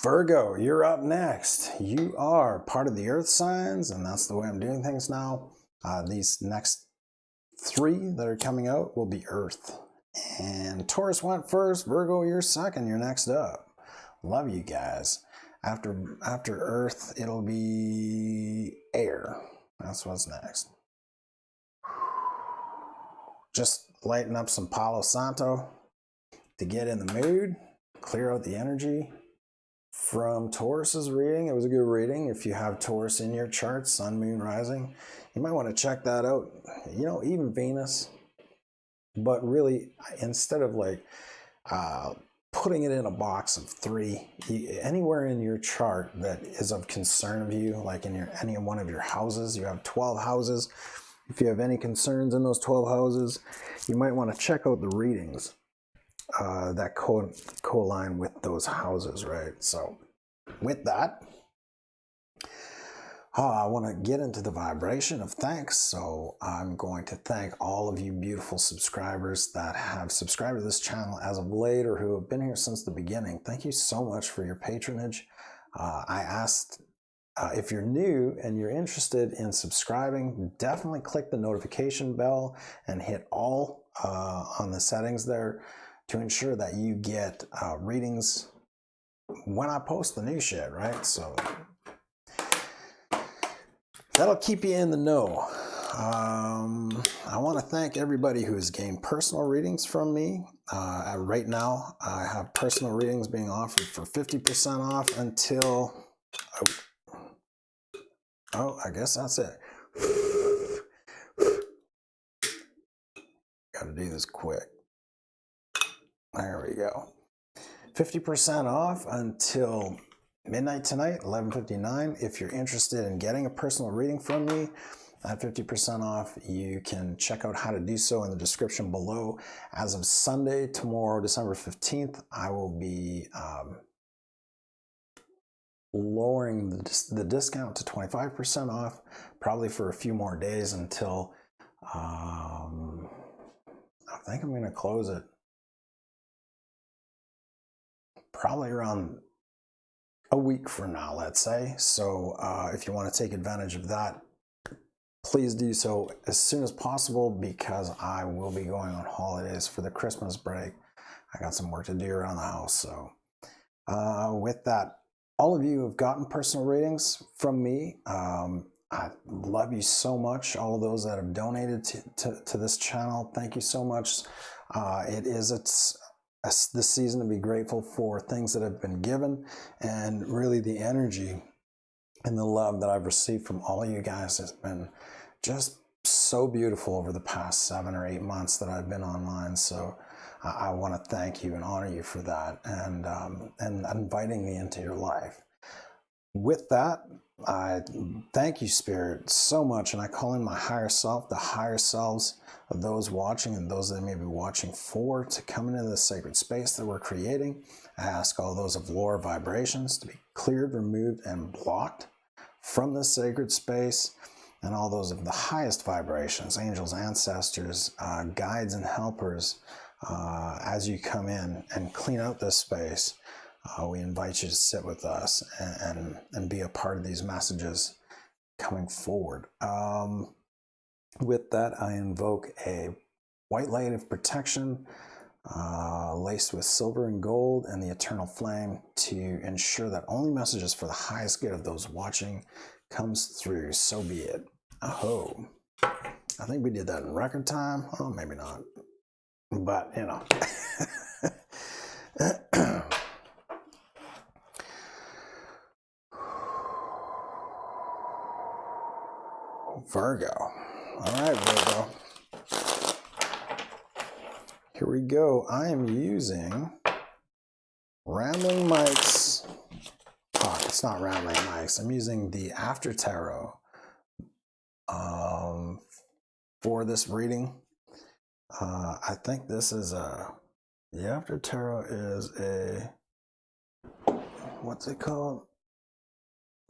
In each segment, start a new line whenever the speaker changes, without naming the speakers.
Virgo, you're up next. You are part of the earth signs, and that's the way I'm doing things now. These next 3 that are coming out will be earth. And Taurus went first. Virgo, you're second. You're next up. Love you guys. After earth, it'll be air. That's what's next. Just lighten up some Palo Santo to get in the mood, clear out the energy. From Taurus's reading, it was a good reading. If you have Taurus in your chart, sun, moon, rising, you might want to check that out. You know, even Venus. But really, instead of like putting it in a box of 3, anywhere in your chart that is of concern of you, like in any one of your houses, you have 12 houses. If you have any concerns in those 12 houses, you might want to check out the readings that co-align with those houses, right? So with that, I want to get into the vibration of thanks. So I'm going to thank all of you beautiful subscribers that have subscribed to this channel as of late or who have been here since the beginning. Thank you so much for your patronage. I asked if you're new and you're interested in subscribing, definitely click the notification bell and hit all on the settings there to ensure that you get readings when I post the new shit, right? So that'll keep you in the know. I want to thank everybody who has gained personal readings from me. Right now, I have personal readings being offered for 50% off until... Oh, I guess that's it. Gotta do this quick. There we go. 50% off until midnight tonight, 11:59. If you're interested in getting a personal reading from me at 50% off, you can check out how to do so in the description below. As of Sunday, tomorrow, December 15th, I will be lowering the discount to 25% off, probably for a few more days until I think I'm going to close it probably around a week from now, let's say. So if you want to take advantage of that, please do so as soon as possible, because I will be going on holidays for the Christmas break. I got some work to do around the house. So with that, all of you who have gotten personal readings from me, I love you so much. All of those that have donated to this channel, thank you so much. It's this season to be grateful for things that have been given, and really the energy and the love that I've received from all of you guys has been just so beautiful over the past 7 or 8 months that I've been online. So I want to thank you and honor you for that, and inviting me into your life. With that, I thank you, Spirit, so much, and I call in my higher self, the higher selves of those watching and those that may be watching for, to come into the sacred space that we're creating. I ask all those of lower vibrations to be cleared, removed, and blocked from this sacred space, and all those of the highest vibrations, angels, ancestors, guides, and helpers, as you come in and clean out this space, we invite you to sit with us and be a part of these messages coming forward. With that, I invoke a white light of protection laced with silver and gold and the eternal flame to ensure that only messages for the highest good of those watching comes through. So be it. Aho. I think we did that in record time. Oh, maybe not. But, you know. Virgo. All right, Virgo. Here we go. I am using Rambling Mike's. Oh, it's not Rambling Mike's. I'm using the After Tarot for this reading. I think this is the After Tarot is a, what's it called?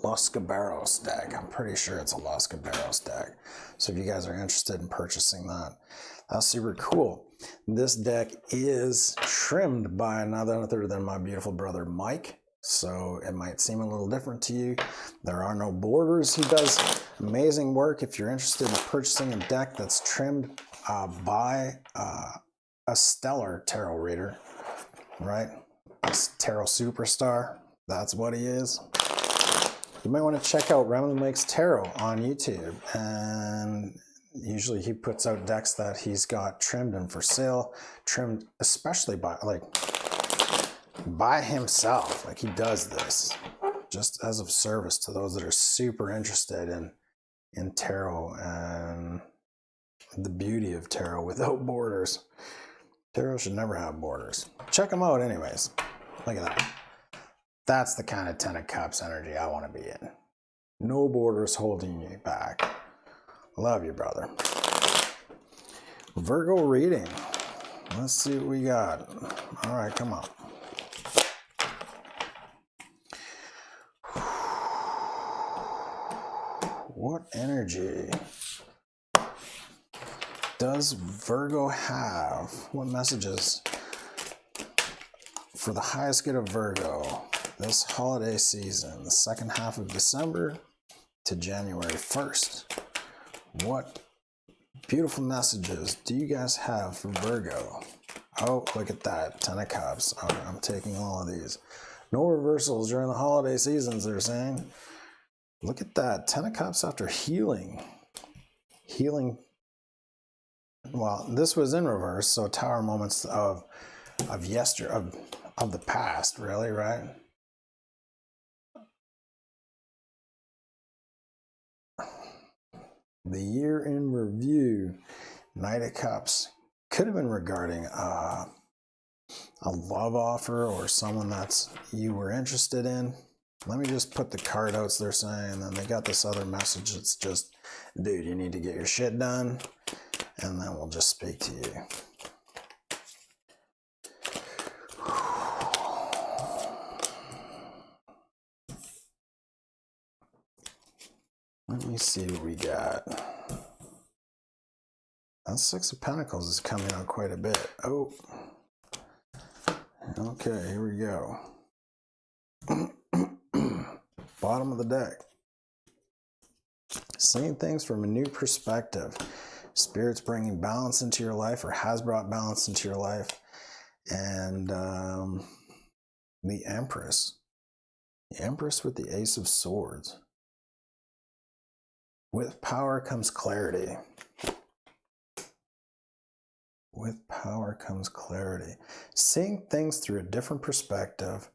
Los Caballeros deck. I'm pretty sure it's a Los Caballeros deck. So if you guys are interested in purchasing that, that's super cool. This deck is trimmed by none other than my beautiful brother Mike. So it might seem a little different to you. There are no borders. He does amazing work. If you're interested in purchasing a deck that's trimmed by a stellar tarot reader, right? A tarot superstar. That's what he is. You might want to check out Rambling Mike's Tarot on YouTube, and usually he puts out decks that he's got trimmed and for sale, trimmed especially by himself. Like, he does this just as of service to those that are super interested in tarot and the beauty of tarot without borders. Tarot should never have borders. Check him out anyways. Look at that. That's the kind of 10 of Cups energy I want to be in. No borders holding you back. Love you, brother. Virgo reading. Let's see what we got. All right, come on. What energy does Virgo have? What messages for the highest good of Virgo this holiday season, the second half of December to January 1st? What beautiful messages do you guys have for Virgo? Oh, look at that, 10 of Cups. All right, I'm taking all of these. No reversals during the holiday seasons, they're saying. Look at that, 10 of Cups after healing. Healing. Well, this was in reverse, so tower moments of the past, really, right? The year in review, Knight of Cups, could have been regarding a love offer or someone that's you were interested in. Let me just put the card outs they're saying, and then they got this other message. It's just, dude, you need to get your shit done, and then we'll just speak to you. Let me see what we got. That 6 of Pentacles is coming out quite a bit. Oh. Okay, here we go. Bottom of the deck. Seeing things from a new perspective. Spirit's bringing balance into your life, or has brought balance into your life. And the Empress. The Empress with the Ace of Swords. With power comes clarity. With power comes clarity. Seeing things through a different perspective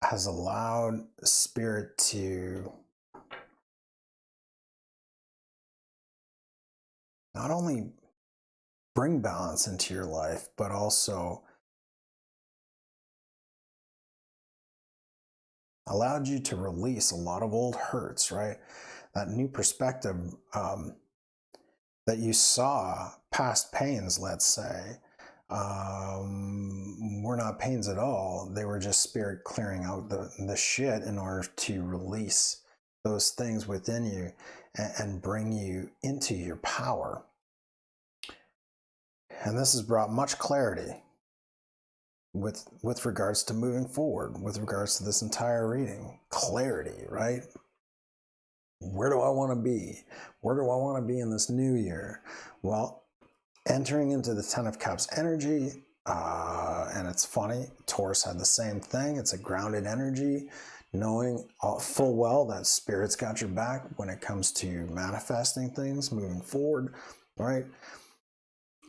has allowed Spirit to not only bring balance into your life, but also allowed you to release a lot of old hurts, right? That new perspective that you saw past pains, let's say, were not pains at all. They were just Spirit clearing out the shit in order to release those things within you and bring you into your power. And this has brought much clarity with regards to moving forward, with regards to this entire reading. Clarity, right? Where do I want to be? Where do I want to be in this new year? Well, entering into the 10 of Cups energy, and it's funny, Taurus had the same thing. It's a grounded energy, knowing full well that Spirit's got your back when it comes to manifesting things, moving forward, right?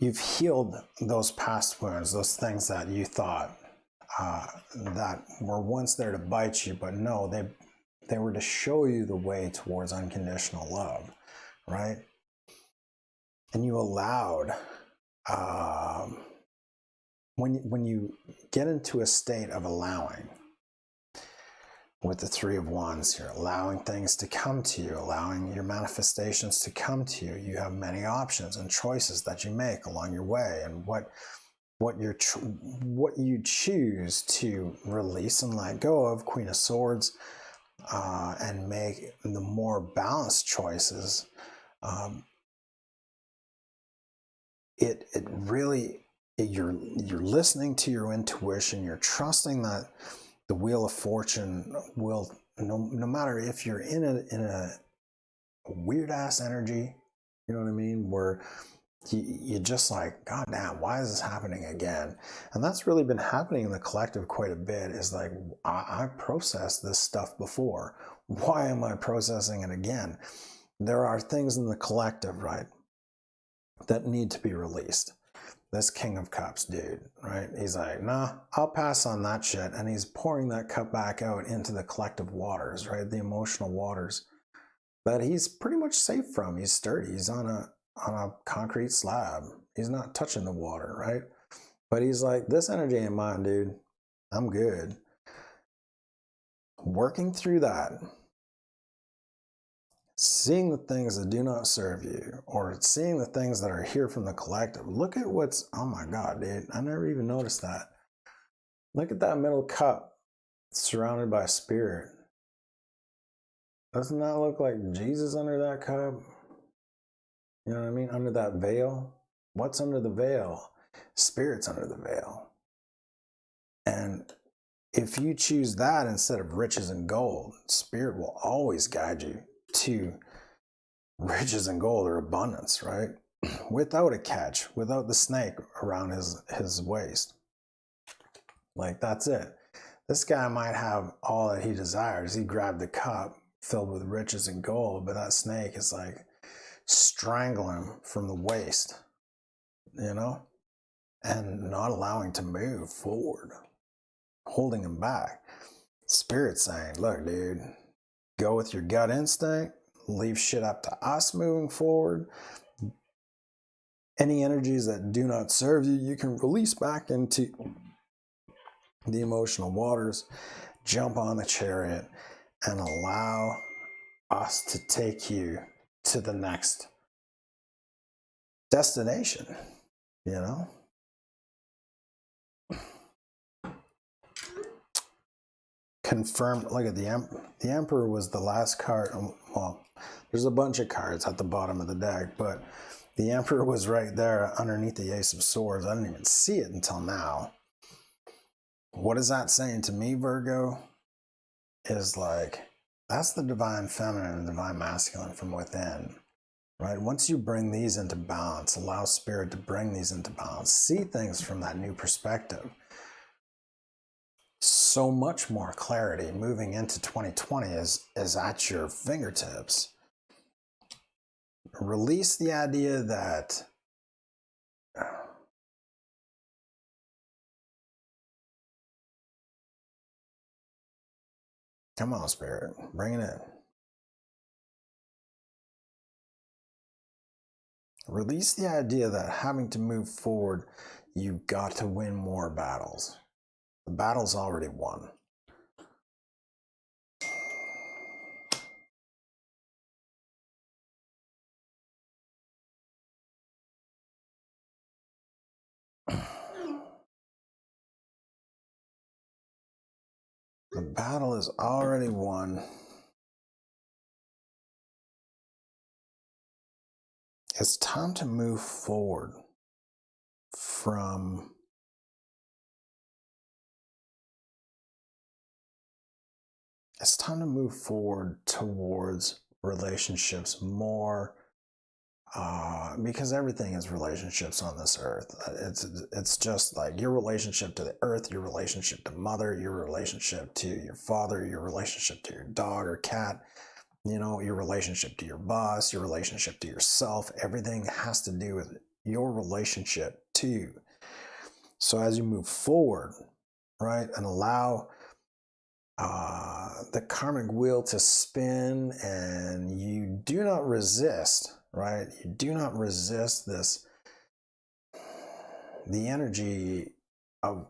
You've healed those past wounds, those things that you thought that were once there to bite you, but no, they were to show you the way towards unconditional love, right? And you allowed, when you get into a state of allowing, with the Three of Wands, you're allowing things to come to you, allowing your manifestations to come to you. You have many options and choices that you make along your way, and what you choose to release and let go of, Queen of Swords, and make the more balanced choices. It really, you're listening to your intuition. You're trusting that the Wheel of Fortune will, no matter if you're in a weird ass energy, you know what I mean, where you just like, God damn, why is this happening again? And that's really been happening in the collective quite a bit. Is like, I processed this stuff before. Why am I processing it again? There are things in the collective, right, that need to be released. This King of Cups dude, right? He's like, nah, I'll pass on that shit. And he's pouring that cup back out into the collective waters, right? The emotional waters that he's pretty much safe from. He's sturdy. He's on a concrete slab. He's not touching the water, right? But he's like, this energy ain't mine, dude. I'm good. Working through that, seeing the things that do not serve you, or seeing the things that are here from the collective. Look at what's, oh my God, dude, I never even noticed that. Look at that middle cup surrounded by spirit. Doesn't that look like Jesus under that cup? You know what I mean? Under that veil. What's under the veil? Spirit's under the veil. And if you choose that instead of riches and gold, spirit will always guide you to riches and gold, or abundance, right? Without a catch, without the snake around his waist. Like, that's it. This guy might have all that he desires. He grabbed the cup filled with riches and gold, but that snake is like strangling him from the waist, you know, and not allowing to move forward, holding him back. Spirit's saying, look, dude, go with your gut instinct, leave shit up to us moving forward. Any energies that do not serve you, you can release back into the emotional waters, jump on the chariot, and allow us to take you to the next destination, you know? Confirm, look at the Emperor was the last card. Well, there's a bunch of cards at the bottom of the deck, but the Emperor was right there underneath the Ace of Swords. I didn't even see it until now. What is that saying to me, Virgo? Is like, that's the divine feminine and divine masculine from within, right? Once you bring these into balance, allow spirit to bring these into balance, see things from that new perspective, so much more clarity moving into 2020 is at your fingertips. Release the idea that come on, spirit, bring it in. Release the idea that having to move forward, you've got to win more battles. The battle's already won. The battle is already won. It's time to move forward from towards relationships more, because everything is relationships on this earth. It's just like your relationship to the earth, your relationship to mother, your relationship to your father, your relationship to your dog or cat, you know, your relationship to your boss, your relationship to yourself. Everything has to do with your relationship to you. So as you move forward, right, and allow the karmic wheel to spin, and you do not resist, right? You do not resist this, the energy of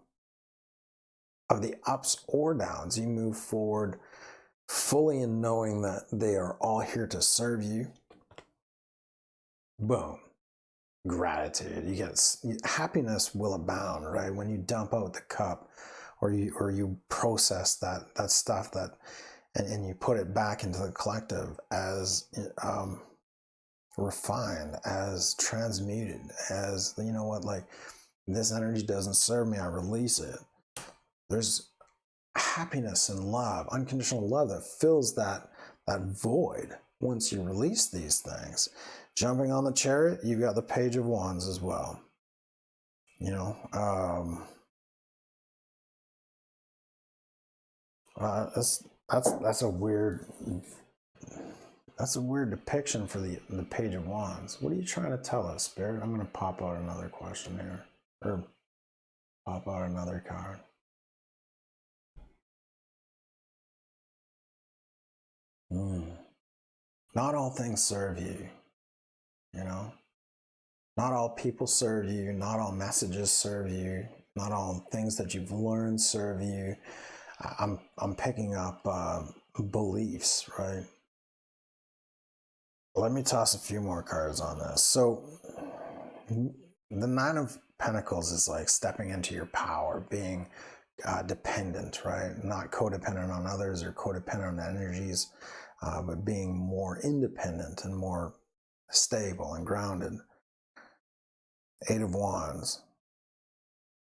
the ups or downs. You move forward fully in knowing that they are all here to serve you. Boom. Gratitude. You get happiness will abound, right? When you dump out the cup, or you process that stuff that and you put it back into the collective as refined, as transmuted, as, you know what, like, this energy doesn't serve me, I release it. There's happiness and love, unconditional love, that fills that void once you release these things. Jumping on the chariot, you've got the Page of Wands as well. You know, that's a weird depiction for the Page of Wands. What are you trying to tell us, Spirit? I'm going to pop out another question here, or pop out another card. Not all things serve you, you know? Not all people serve you, not all messages serve you, not all things that you've learned serve you. I'm picking up beliefs, right? Let me toss a few more cards on this. So the Nine of Pentacles is like stepping into your power, being dependent, right? Not codependent on others or codependent on energies, but being more independent and more stable and grounded. Eight of Wands.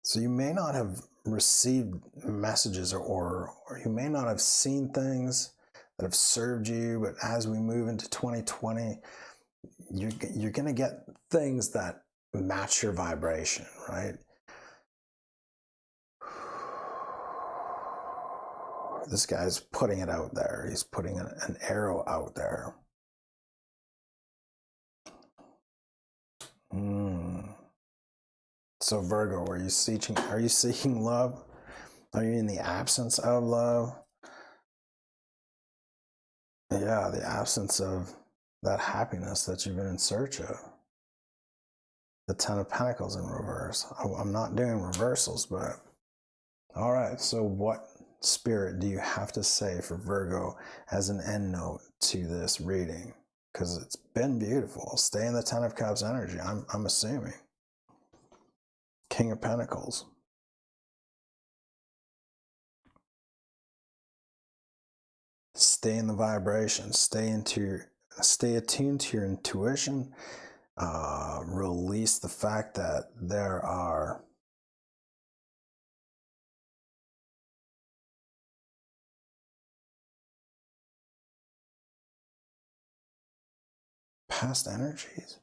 So you may not have received messages, or you may not have seen things that have served you, but as we move into 2020, you're going to get things that match your vibration, right? This guy's putting it out there. He's putting an arrow out there. So Virgo, are you seeking love? Are you in the absence of love? Yeah, the absence of that happiness that you've been in search of. The Ten of Pentacles in reverse. I'm not doing reversals, but all right. So what, Spirit, do you have to say for Virgo as an end note to this reading? Because it's been beautiful. Stay in the Ten of Cups energy, I'm assuming. King of Pentacles. Stay in the vibration. Stay attuned to your intuition. Release the fact that there are past energies.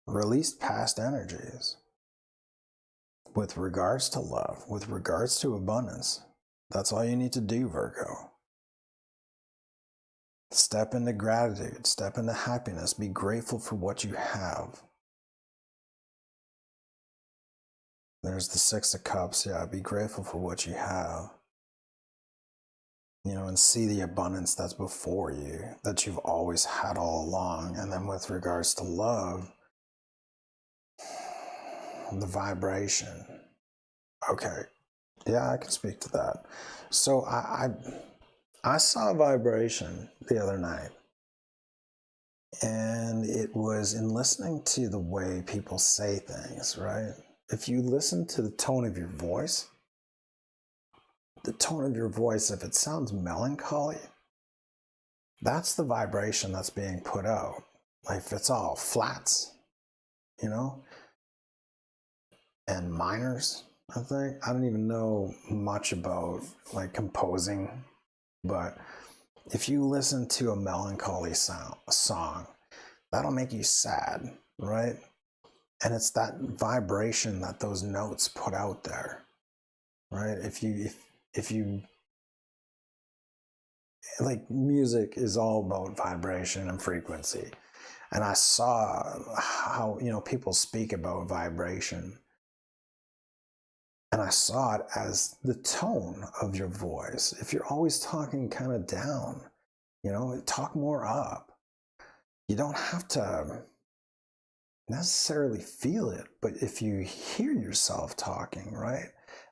Release past energies with regards to love, with regards to abundance. That's all you need to do, Virgo. Step into gratitude, step into happiness, be grateful for what you have. There's the Six of Cups, yeah, be grateful for what you have. You know, and see the abundance that's before you, that you've always had all along. And then with regards to love, the vibration. Okay, yeah, I can speak to that. So I saw a vibration the other night, and it was in listening to the way people say things, right? If you listen to the tone of your voice, if it sounds melancholy, that's the vibration that's being put out. Like if it's all flats, you know, and minors, I think. I don't even know much about like composing, but if you listen to a melancholy song, that'll make you sad, right? And it's that vibration that those notes put out there, right? If you like, music is all about vibration and frequency. And I saw how, you know, people speak about vibration. And I saw it as the tone of your voice. If you're always talking kind of down, you know, talk more up. You don't have to necessarily feel it, but if you hear yourself talking, right?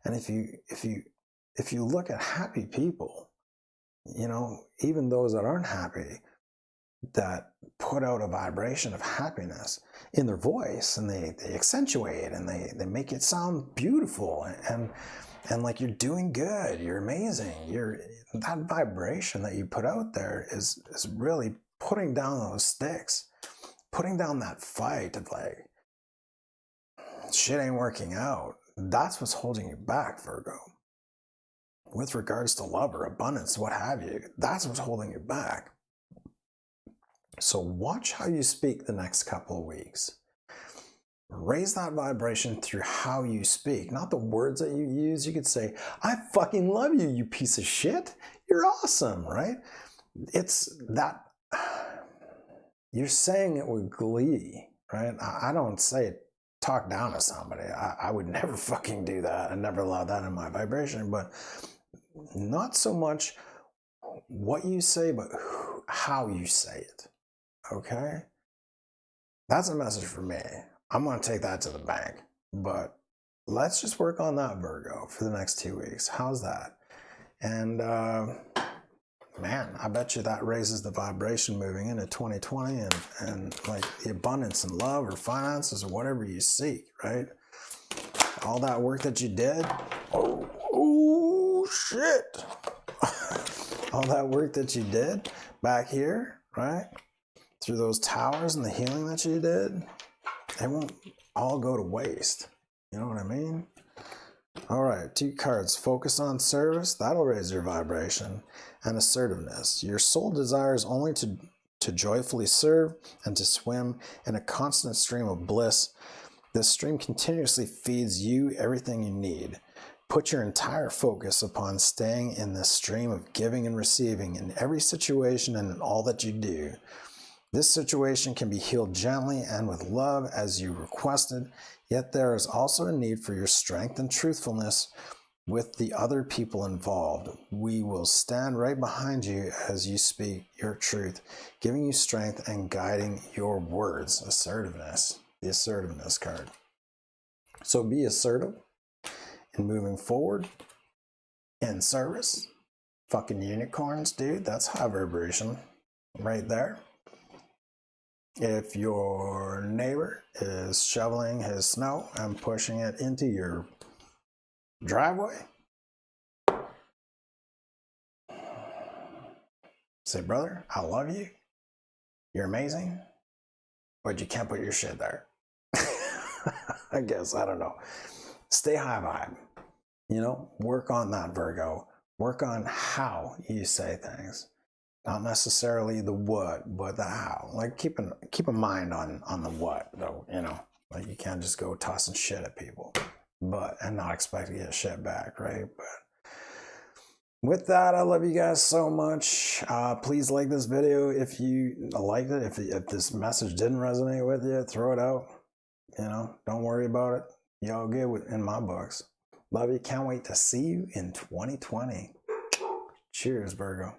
And if you look at happy people, you know, even those that aren't happy, that put out a vibration of happiness in their voice, and they accentuate and they make it sound beautiful and like you're doing good, you're amazing, that vibration that you put out there is really putting down those sticks, putting down that fight of like, shit ain't working out. That's what's holding you back, Virgo. With regards to love or abundance, what have you, that's what's holding you back. So watch how you speak the next couple of weeks. Raise that vibration through how you speak, not the words that you use. You could say, I fucking love you, you piece of shit. You're awesome, right? It's that you're saying it with glee, right? I don't say talk down to somebody. I would never fucking do that. I never allow that in my vibration, but not so much what you say, but how you say it. Okay? That's a message for me. I'm going to take that to the bank. But let's just work on that, Virgo, for the next 2 weeks. How's that? And man, I bet you that raises the vibration moving into 2020 and like the abundance and love or finances or whatever you seek, right? All that work that you did. Oh shit. All that work that you did back here, right? Through those towers and the healing that you did, it won't all go to waste. You know what I mean? All right, 2 cards. Focus on service. That'll raise your vibration. And assertiveness. Your soul desires only to joyfully serve and to swim in a constant stream of bliss. This stream continuously feeds you everything you need. Put your entire focus upon staying in this stream of giving and receiving in every situation and in all that you do. This situation can be healed gently and with love as you requested, yet there is also a need for your strength and truthfulness with the other people involved. We will stand right behind you as you speak your truth, giving you strength and guiding your words. Assertiveness, the assertiveness card. So be assertive in moving forward in service. Fucking unicorns, dude. That's high vibration right there. If your neighbor is shoveling his snow and pushing it into your driveway, say, brother, I love you. You're amazing, but you can't put your shit there. I guess, I don't know. Stay high vibe. You know, work on that, Virgo. Work on how you say things. Not necessarily the what, but the how. Like keep a mind on the what, though. You know, like you can't just go tossing shit at people, and not expect to get shit back, right? But with that, I love you guys so much. Please like this video if you liked it. If this message didn't resonate with you, throw it out. You know, don't worry about it. Y'all good in my books. Love you. Can't wait to see you in 2020. Cheers, Virgo.